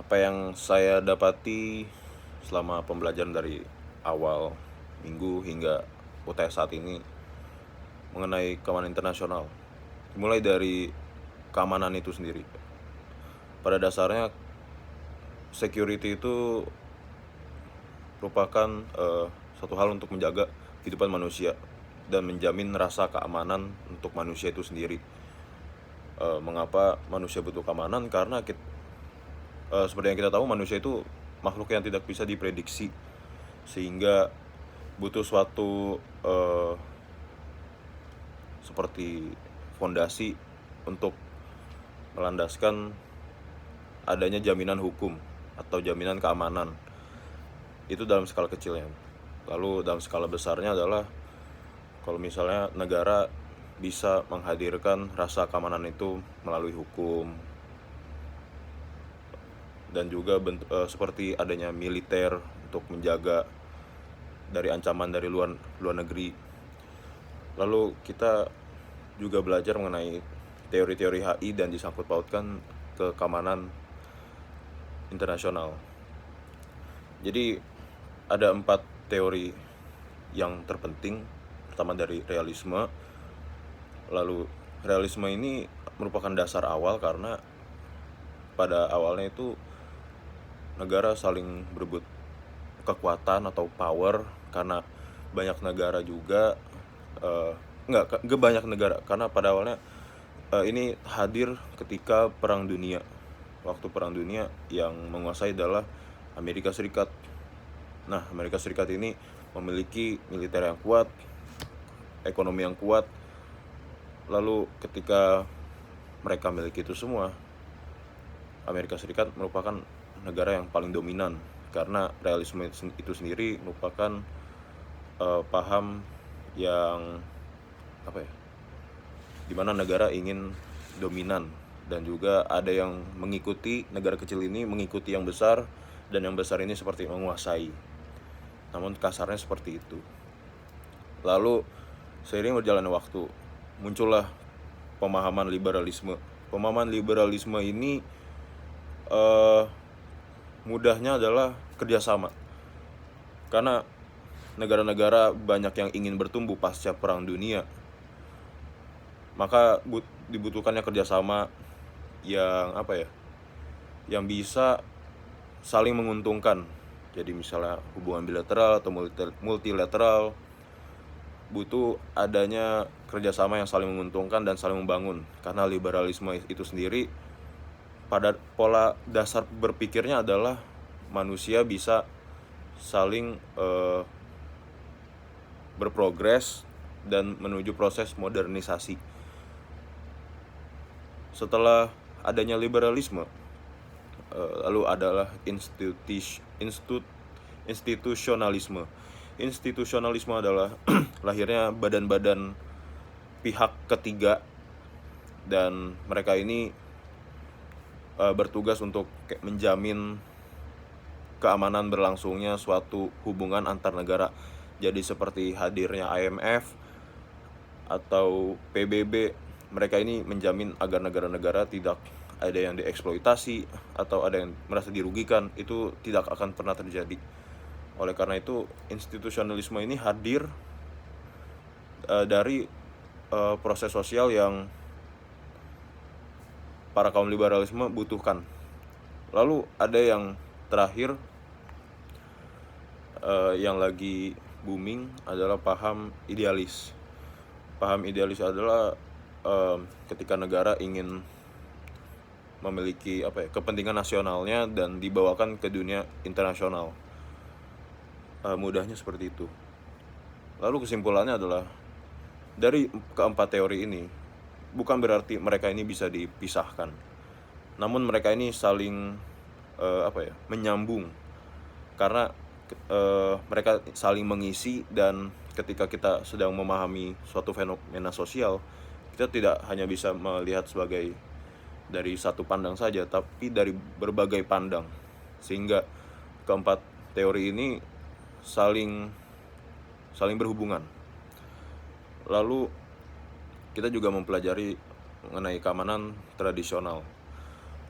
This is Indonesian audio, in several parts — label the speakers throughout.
Speaker 1: Apa yang saya dapati selama pembelajaran dari awal minggu hingga UTS saat ini mengenai keamanan internasional, mulai dari keamanan itu sendiri. Pada dasarnya security itu merupakan suatu hal untuk menjaga kehidupan manusia dan menjamin rasa keamanan untuk manusia itu sendiri. Mengapa manusia butuh keamanan? Karena seperti yang kita tahu, manusia itu makhluk yang tidak bisa diprediksi, sehingga butuh suatu seperti fondasi untuk melandaskan adanya jaminan hukum atau jaminan keamanan. Itu dalam skala kecilnya. Lalu dalam skala besarnya adalah kalau misalnya negara bisa menghadirkan rasa keamanan itu melalui hukum, dan juga seperti adanya militer untuk menjaga dari ancaman dari luar negeri. Lalu kita juga belajar mengenai teori-teori HI dan disangkut pautkan ke keamanan internasional. Jadi ada 4 teori yang terpenting. Pertama dari realisme. Lalu realisme ini merupakan dasar awal karena pada awalnya itu negara saling berebut kekuatan atau power, karena banyak negara juga nggak banyak negara, karena pada awalnya ini hadir ketika Perang Dunia. Waktu Perang Dunia yang menguasai adalah Amerika Serikat. Nah, Amerika Serikat ini memiliki militer yang kuat, ekonomi yang kuat. Lalu ketika mereka memiliki itu semua, Amerika Serikat merupakan negara yang paling dominan, karena realisme itu sendiri merupakan paham yang dimana negara ingin dominan, dan juga ada yang mengikuti, negara kecil ini mengikuti yang besar, dan yang besar ini seperti menguasai. Namun kasarnya seperti itu. Lalu seiring berjalannya waktu, muncullah pemahaman liberalisme. Pemahaman liberalisme ini mudahnya adalah kerjasama, karena negara-negara banyak yang ingin bertumbuh pasca Perang Dunia, maka dibutuhkannya kerjasama yang yang bisa saling menguntungkan. Jadi misalnya hubungan bilateral atau multilateral, butuh adanya kerjasama yang saling menguntungkan dan saling membangun. Karena liberalisme itu sendiri pada pola dasar berpikirnya adalah manusia bisa saling berprogres dan menuju proses modernisasi. Setelah adanya liberalisme, lalu adalah institusionalisme. Institusionalisme adalah lahirnya badan-badan pihak ketiga, dan mereka ini bertugas untuk menjamin keamanan berlangsungnya suatu hubungan antar negara. Jadi seperti hadirnya IMF atau PBB, mereka ini menjamin agar negara-negara tidak ada yang dieksploitasi atau ada yang merasa dirugikan. Itu tidak akan pernah terjadi. Oleh karena itu, institusionalisme ini hadir dari proses sosial yang para kaum liberalisme butuhkan. Lalu ada yang terakhir yang lagi booming adalah paham idealis. Paham idealis adalah ketika negara ingin memiliki kepentingan nasionalnya dan dibawakan ke dunia internasional. Mudahnya seperti itu. Lalu kesimpulannya adalah, dari keempat teori ini bukan berarti mereka ini bisa dipisahkan, namun mereka ini saling menyambung, karena mereka saling mengisi. Dan ketika kita sedang memahami suatu fenomena sosial, kita tidak hanya bisa melihat sebagai dari satu pandang saja, tapi dari berbagai pandang, sehingga keempat teori ini saling berhubungan. Lalu kita juga mempelajari mengenai keamanan tradisional.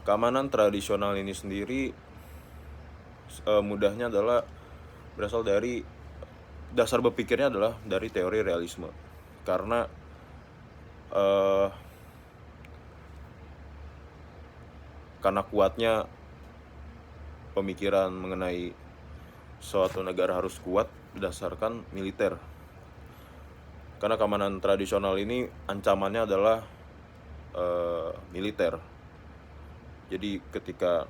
Speaker 1: Keamanan tradisional ini sendiri mudahnya adalah berasal dari dasar berpikirnya adalah dari teori realisme. Karena eh, karena kuatnya pemikiran mengenai suatu negara harus kuat berdasarkan militer. Karena keamanan tradisional ini ancamannya adalah militer. Jadi ketika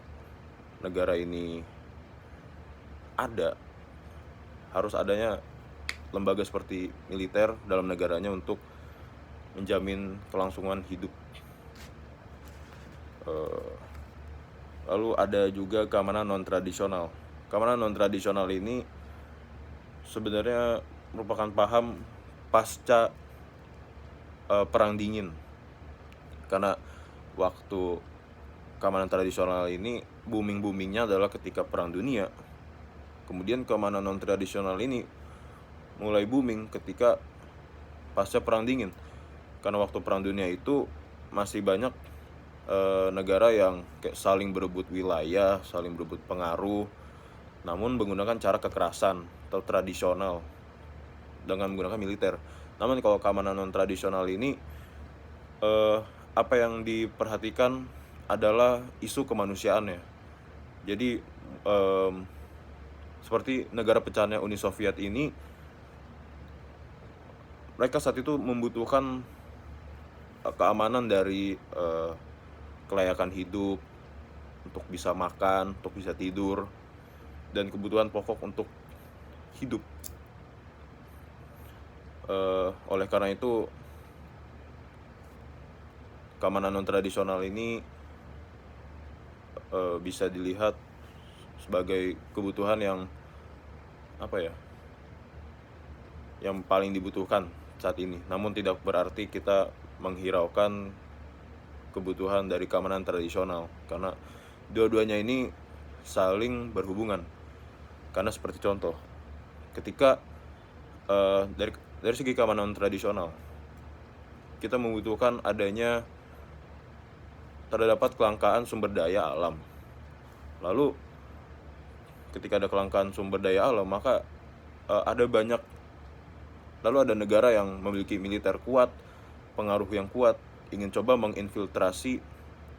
Speaker 1: negara ini ada, harus adanya lembaga seperti militer dalam negaranya untuk menjamin kelangsungan hidup. Lalu ada juga keamanan non-tradisional. Keamanan non-tradisional ini sebenarnya merupakan paham pasca Perang Dingin. Karena waktu keamanan tradisional ini booming-boomingnya adalah ketika Perang Dunia. Kemudian keamanan non-tradisional ini mulai booming ketika pasca Perang Dingin. Karena waktu Perang Dunia itu masih banyak negara yang kayak saling berebut wilayah, saling berebut pengaruh, namun menggunakan cara kekerasan atau tradisional dengan menggunakan militer. Namun kalau keamanan non-tradisional ini apa yang diperhatikan adalah isu kemanusiaannya. Jadi seperti negara pecahnya Uni Soviet ini, mereka saat itu membutuhkan keamanan dari kelayakan hidup, untuk bisa makan, untuk bisa tidur, dan kebutuhan pokok untuk hidup. Oleh karena itu keamanan non-tradisional ini bisa dilihat sebagai kebutuhan yang yang paling dibutuhkan saat ini. Namun tidak berarti kita menghiraukan kebutuhan dari keamanan tradisional, karena dua-duanya ini saling berhubungan. Karena seperti contoh, ketika dari segi keamanan tradisional, kita membutuhkan adanya terdapat kelangkaan sumber daya alam. Lalu ketika ada kelangkaan sumber daya alam, maka lalu ada negara yang memiliki militer kuat, pengaruh yang kuat, ingin coba menginfiltrasi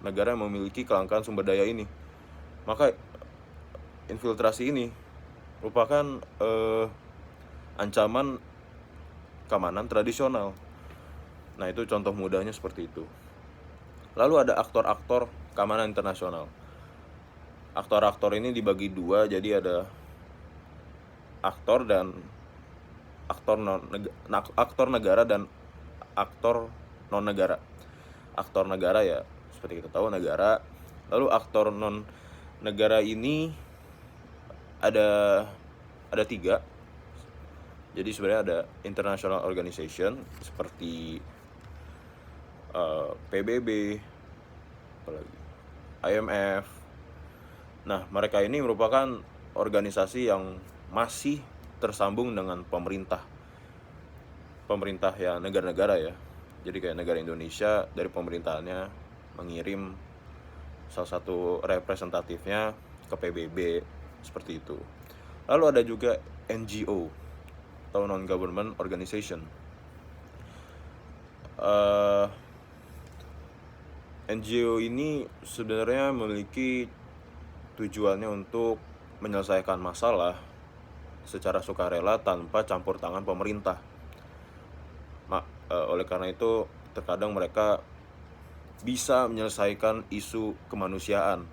Speaker 1: negara yang memiliki kelangkaan sumber daya ini. Maka infiltrasi ini merupakan ancaman keamanan tradisional. Nah, itu contoh mudahnya seperti itu. Lalu ada aktor-aktor keamanan internasional. Aktor-aktor ini dibagi dua, jadi ada aktor negara dan aktor non negara. Aktor negara ya seperti kita tahu negara. Lalu aktor non negara ini ada 3. Jadi sebenarnya ada international organization seperti PBB, apalagi IMF. Nah, mereka ini merupakan organisasi yang masih tersambung dengan pemerintah ya, negara-negara ya. Jadi kayak negara Indonesia, dari pemerintahannya mengirim salah satu representatifnya ke PBB, seperti itu. Lalu ada juga NGO atau non-government organization. NGO ini sebenarnya memiliki tujuannya untuk menyelesaikan masalah secara sukarela tanpa campur tangan pemerintah. Oleh karena itu terkadang mereka bisa menyelesaikan isu kemanusiaan,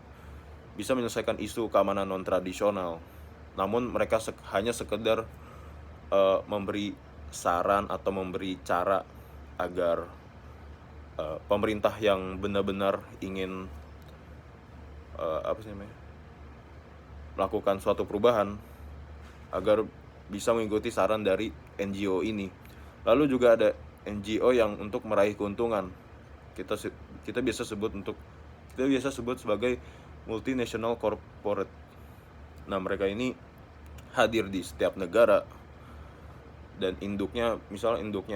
Speaker 1: bisa menyelesaikan isu keamanan non-tradisional. Namun mereka hanya sekedar memberi saran atau memberi cara agar pemerintah yang benar-benar ingin melakukan suatu perubahan agar bisa mengikuti saran dari NGO ini. Lalu juga ada NGO yang untuk meraih keuntungan. Kita biasa sebut sebagai multinational corporate. Nah, mereka ini hadir di setiap negara, dan induknya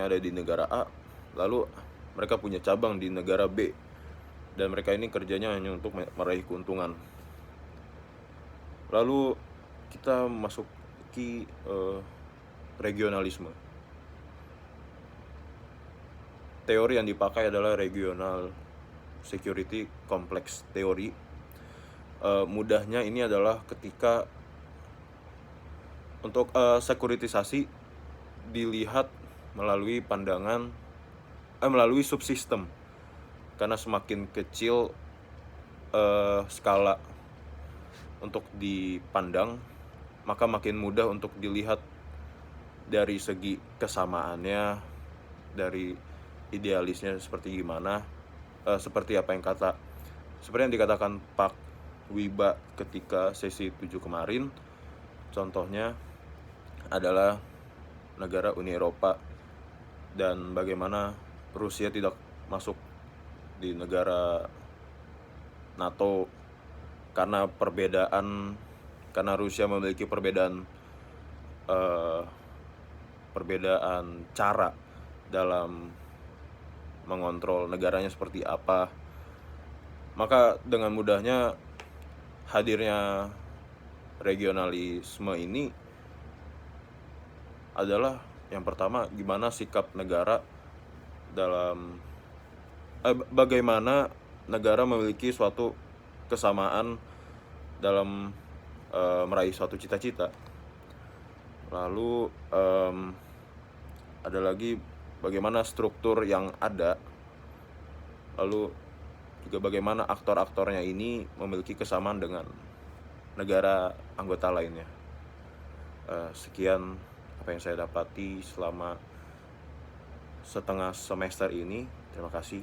Speaker 1: ada di negara A, lalu mereka punya cabang di negara B, dan mereka ini kerjanya hanya untuk meraih keuntungan. Lalu kita masuki regionalisme. Teori yang dipakai adalah regional security complex theory. Mudahnya ini adalah ketika untuk sekuritisasi dilihat melalui melalui subsistem, karena semakin kecil skala untuk dipandang, maka makin mudah untuk dilihat dari segi kesamaannya, dari idealisnya seperti gimana, seperti yang dikatakan Pak Wiba ketika sesi 7 kemarin. Contohnya adalah negara Uni Eropa dan bagaimana Rusia tidak masuk di negara NATO karena Rusia memiliki perbedaan cara dalam mengontrol negaranya seperti apa. Maka dengan mudahnya hadirnya regionalisme ini adalah yang pertama, gimana sikap negara dalam bagaimana negara memiliki suatu kesamaan dalam meraih suatu cita-cita. Lalu ada lagi bagaimana struktur yang ada, lalu juga bagaimana aktor-aktornya ini memiliki kesamaan dengan negara anggota lainnya. Sekian apa yang saya dapati selama setengah semester ini. Terima kasih.